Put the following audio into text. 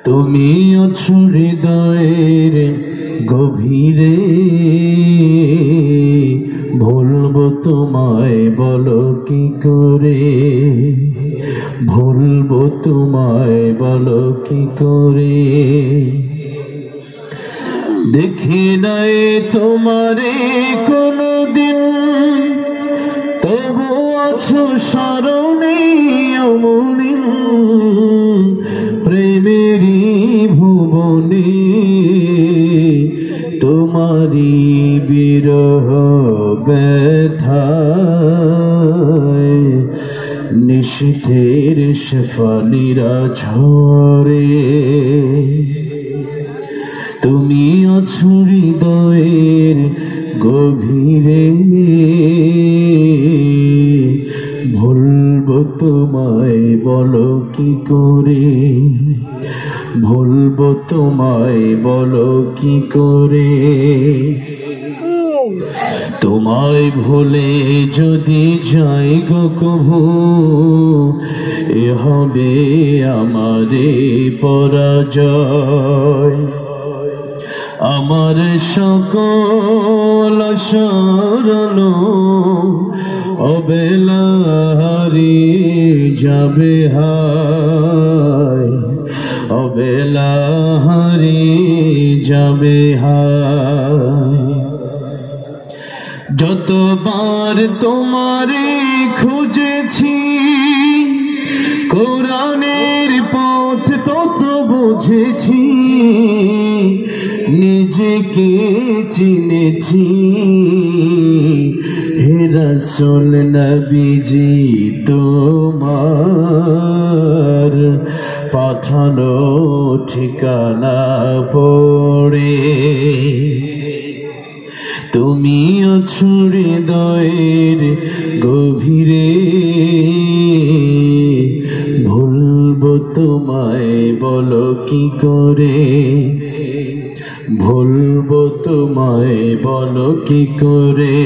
তুমি আছো হৃদয়ের গভীরে, ভুলবো তোমায় বলো কি করে, ভুলবো তোমায় বলো কি করে। দেখি নাই তোমারে কোনদিন, তবু আছো স্মরণে অমলিন। প্রেমেরই ভুবনে তোমারি বিরহ ব্যথায় নিশীথের শেফালিরা ঝরে। তুমি আছো হৃদয়ের গভীরে, ভুলবো তোমায় বলো কি করে, ভুলবো তোমায় বলো কি করে। তোমায় ভুলে যদি যাই গো কভু, এ হবে আমারে পরাজয়। আমার সকল সরল অবেলা হারিয়ে যাবে হায়, অবেলা হারিয়ে যাবে হায়। যতবার তোমারে খুঁজেছি, কোরআনের পথ তত বুঝেছি, নিজেকে চিনেছি। হে রাসূল নবীজি তোমার পাঠানো ঠিকানা পড়ে, তুমি আছো হৃদয়ের গভীরে, ভুলবো তোমায় বলো কি করে, ভুলবো তোমায় বলো কি করে।